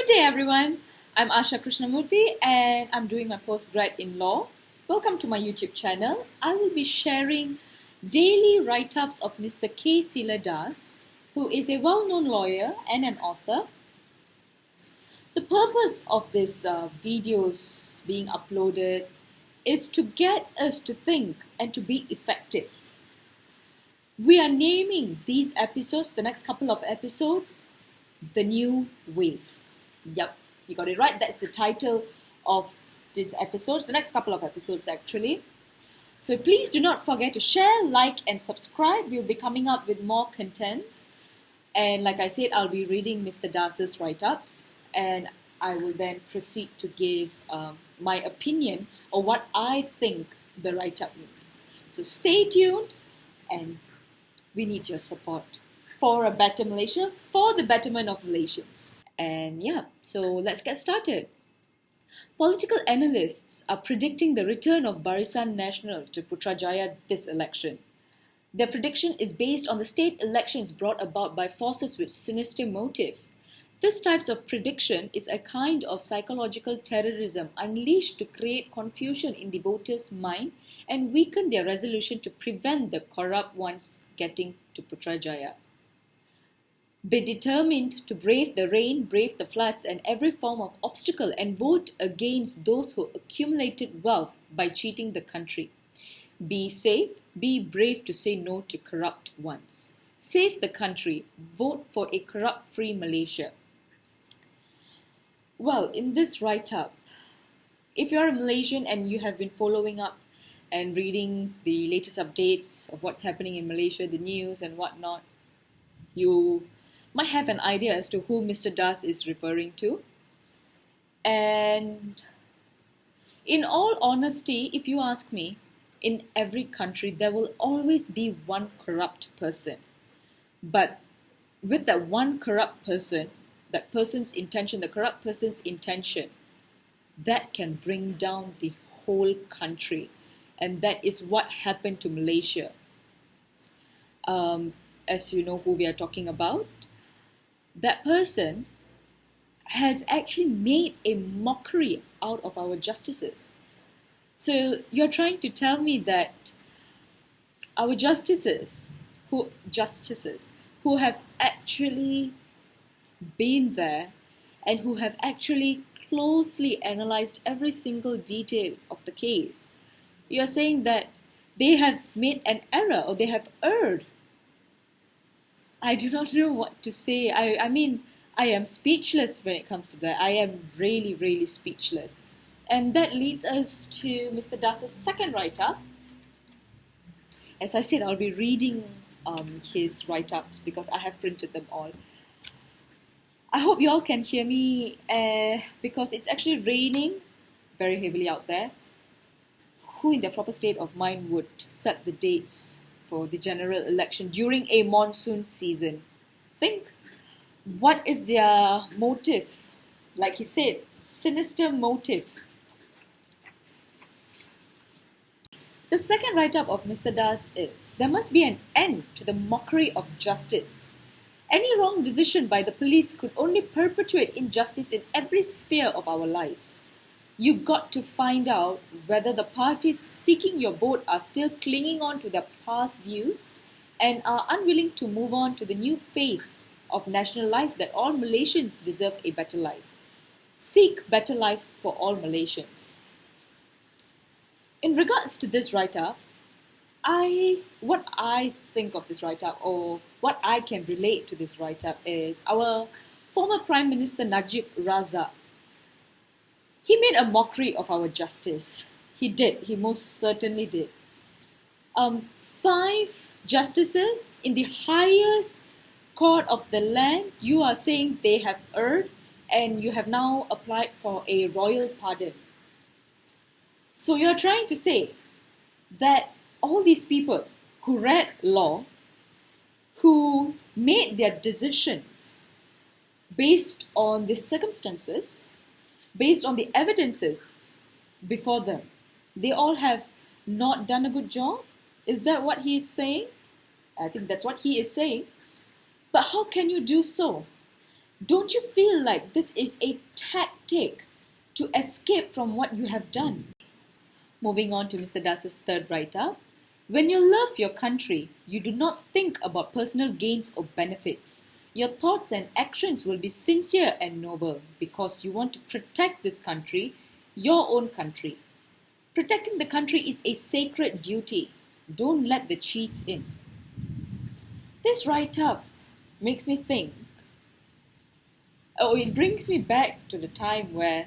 Good day, everyone. I'm Asha Krishnamurthy and I'm doing my postgrad in law. Welcome to my YouTube channel. I will be sharing daily write-ups of Mr. K. Siladass, who is a well-known lawyer and an author. The purpose of this videos being uploaded is to get us to think and to be effective. We are naming these episodes, the next couple of episodes, The New Wave. Yep, you got it right. That's the title of this episode, the next couple of episodes actually. So please do not forget to share, like and subscribe. We'll be coming up with more contents. And like I said, I'll be reading Mr. Dass's write-ups and I will then proceed to give my opinion or what I think the write-up means. So stay tuned and we need your support for a better Malaysia, for the betterment of Malaysians. And yeah, so let's get started. Political analysts are predicting the return of Barisan Nasional to Putrajaya this election. Their prediction is based on the state elections brought about by forces with sinister motive. This type of prediction is a kind of psychological terrorism unleashed to create confusion in the voters' mind and weaken their resolution to prevent the corrupt ones getting to Putrajaya. Be determined to brave the rain, brave the floods and every form of obstacle and vote against those who accumulated wealth by cheating the country. Be safe, be brave to say no to corrupt ones. Save the country, vote for a corrupt-free Malaysia. Well, in this write-up, if you're a Malaysian and you have been following up and reading the latest updates of what's happening in Malaysia, the news and whatnot, you might have an idea as to who Mr. Dass is referring to. And in all honesty, if you ask me, in every country there will always be one corrupt person. But with that one corrupt person, that person's intention, the corrupt person's intention, that can bring down the whole country. And that is what happened to Malaysia. As you know who we are talking about, that person has actually made a mockery out of our justices. So you're trying to tell me that our justices who have actually been there and who have actually closely analyzed every single detail of the case, you're saying that they have made an error or they have erred. I do not know what to say. I mean, I am speechless when it comes to that. I am really, really speechless. And that leads us to Mr. Dass's second write-up. As I said, I'll be reading his write-ups because I have printed them all. I hope you all can hear me because it's actually raining very heavily out there. Who in their proper state of mind would set the dates for the general election during a monsoon season? Think, what is their motive? Like he said, sinister motive. The second write-up of Mr. Dass is, there must be an end to the mockery of justice. Any wrong decision by the police could only perpetuate injustice in every sphere of our lives. You got to find out whether the parties seeking your vote are still clinging on to their past views and are unwilling to move on to the new phase of national life that all Malaysians deserve a better life. Seek better life for all Malaysians. In regards to this write-up, what I think of this write-up or what I can relate to this write-up is our former Prime Minister Najib Razak. He made a mockery of our justice. He did. He most certainly did. 5 justices in the highest court of the land, you are saying they have erred and you have now applied for a royal pardon. So you're trying to say that all these people who read law, who made their decisions based on the circumstances, based on the evidences before them, they all have not done a good job? Is that what he is saying? I think that's what he is saying. But how can you do so? Don't you feel like this is a tactic to escape from what you have done? Moving on to Mr. Dass's third write-up. When you love your country, you do not think about personal gains or benefits. Your thoughts and actions will be sincere and noble because you want to protect this country, your own country. Protecting the country is a sacred duty. Don't let the cheats in. This write-up makes me think. It brings me back to the time where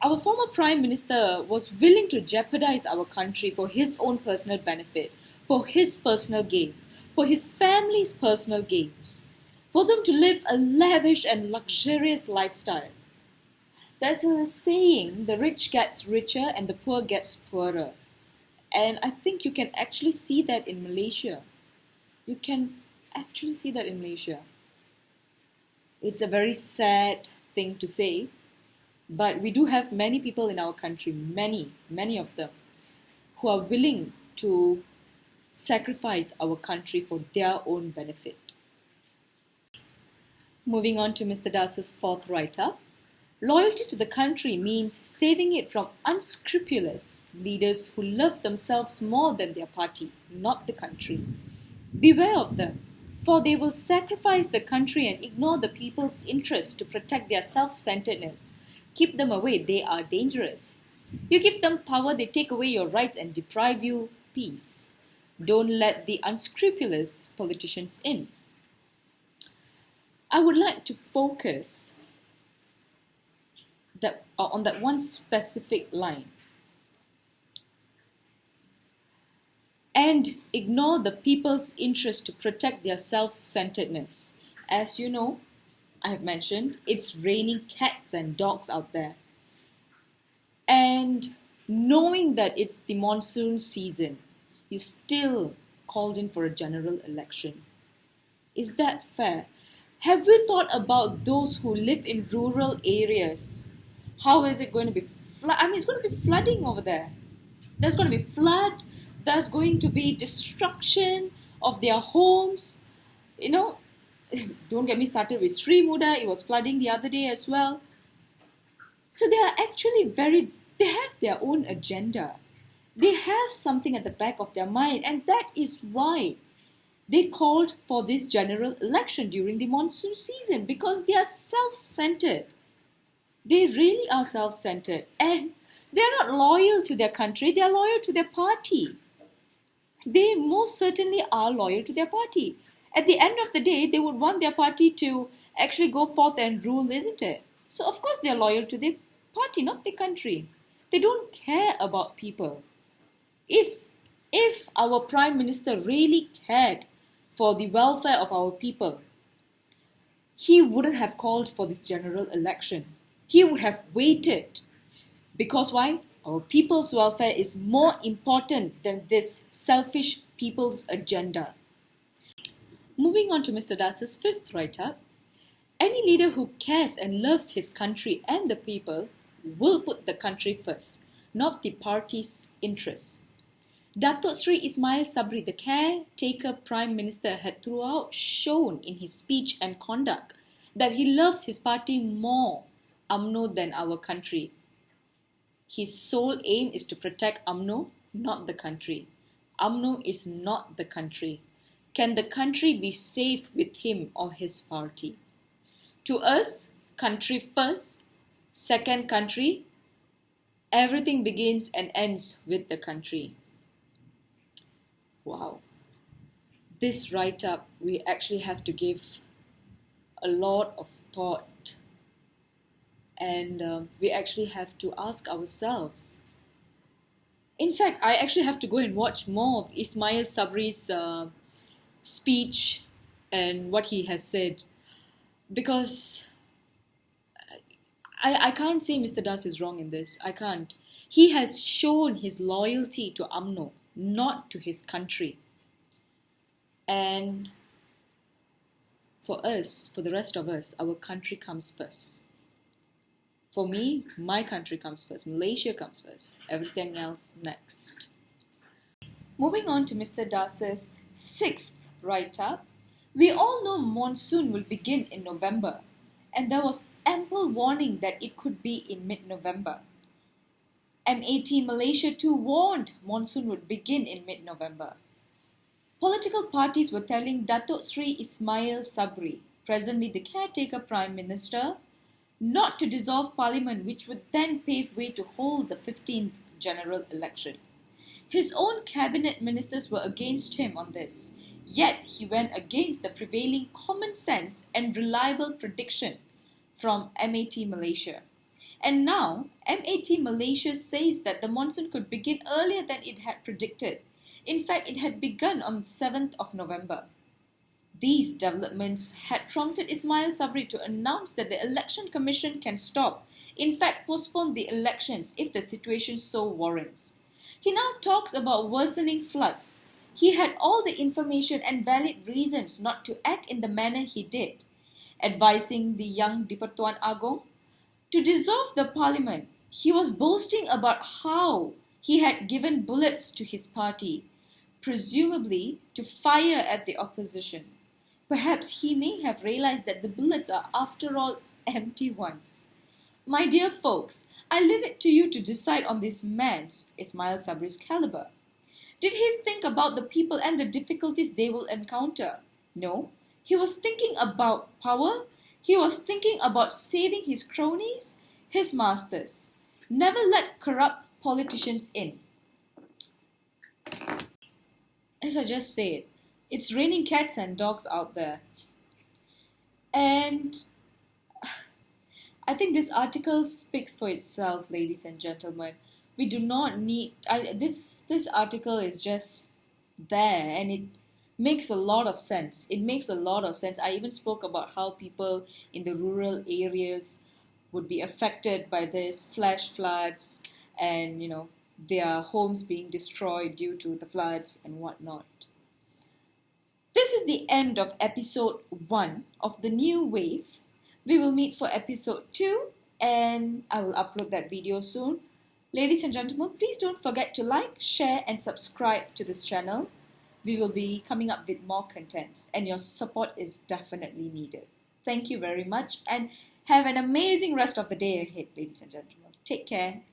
our former Prime Minister was willing to jeopardize our country for his own personal benefit, for his personal gains, for his family's personal gains, for them to live a lavish and luxurious lifestyle. There's a saying, the rich gets richer and the poor gets poorer. And I think you can actually see that in Malaysia. You can actually see that in Malaysia. It's a very sad thing to say, but we do have many people in our country, many of them, who are willing to sacrifice our country for their own benefit. Moving on to Mr. Dass's fourth write-up. Loyalty to the country means saving it from unscrupulous leaders who love themselves more than their party, not the country. Beware of them, for they will sacrifice the country and ignore the people's interests to protect their self-centeredness. Keep them away, they are dangerous. You give them power, they take away your rights and deprive you peace. Don't let the unscrupulous politicians in. I would like to focus on that one specific line. And ignore the people's interest to protect their self-centeredness. As you know, I have mentioned, it's raining cats and dogs out there. And knowing that it's the monsoon season, you still called in for a general election. Is that fair? Have we thought about those who live in rural areas? How is it going to be it's going to be flooding over there. There's going to be flood. There's going to be destruction of their homes. Don't get me started with Sri Muda. It was flooding the other day as well. So they are actually they have their own agenda. They have something at the back of their mind, and that is why they called for this general election during the monsoon season, because they are self-centered. They really are self-centered, and they are not loyal to their country, they are loyal to their party. They most certainly are loyal to their party. At the end of the day, they would want their party to actually go forth and rule, isn't it? So of course they are loyal to their party, not their country. They don't care about people. If our Prime Minister really cared for the welfare of our people, he wouldn't have called for this general election. He would have waited. Because why? Our people's welfare is more important than this selfish people's agenda. Moving on to Mr. Dass's fifth write-up. Any leader who cares and loves his country and the people will put the country first, not the party's interests. Datuk Sri Ismail Sabri, the caretaker Prime Minister, had throughout shown in his speech and conduct that he loves his party more, UMNO, than our country. His sole aim is to protect UMNO, not the country. UMNO is not the country. Can the country be safe with him or his party? To us, country first, second country. Everything begins and ends with the country. Wow. This write-up, we actually have to give a lot of thought, and we actually have to ask ourselves. In fact, I actually have to go and watch more of Ismail Sabri's speech and what he has said, because I can't say Mr. Das is wrong in this. I can't. He has shown his loyalty to UMNO, not to his country. And for us, for the rest of us, our country comes first. For me, my country comes first. Malaysia comes first. Everything else next. Moving on to Mr. Dass's sixth write-up. We all know monsoon will begin in November, and there was ample warning that it could be in mid-November. MAT Malaysia too warned monsoon would begin in mid-November. Political parties were telling Datuk Sri Ismail Sabri, presently the caretaker Prime Minister, not to dissolve Parliament, which would then pave way to hold the 15th general election. His own cabinet ministers were against him on this, yet he went against the prevailing common sense and reliable prediction from MAT Malaysia. And now, MAT Malaysia says that the monsoon could begin earlier than it had predicted. In fact, it had begun on 7th of November. These developments had prompted Ismail Sabri to announce that the Election Commission can stop, in fact postpone the elections if the situation so warrants. He now talks about worsening floods. He had all the information and valid reasons not to act in the manner he did, advising the young Di-Pertuan Agong to dissolve the parliament. He was boasting about how he had given bullets to his party, presumably to fire at the opposition. Perhaps he may have realized that the bullets are after all empty ones. My dear folks, I leave it to you to decide on this man's, Ismail Sabri's, caliber. Did he think about the people and the difficulties they will encounter? No, he was thinking about power. He was thinking about saving his cronies, his masters. Never let corrupt politicians in. As I just said, it's raining cats and dogs out there. And I think this article speaks for itself, ladies and gentlemen. We do not need... This article is just there, and it makes a lot of sense. It makes a lot of sense. I even spoke about how people in the rural areas would be affected by this, flash floods, and, their homes being destroyed due to the floods and whatnot. This is the end of episode 1 of The New Wave. We will meet for episode 2, and I will upload that video soon. Ladies and gentlemen, please don't forget to like, share and subscribe to this channel. We will be coming up with more contents, and your support is definitely needed. Thank you very much, and have an amazing rest of the day ahead, ladies and gentlemen. Take care.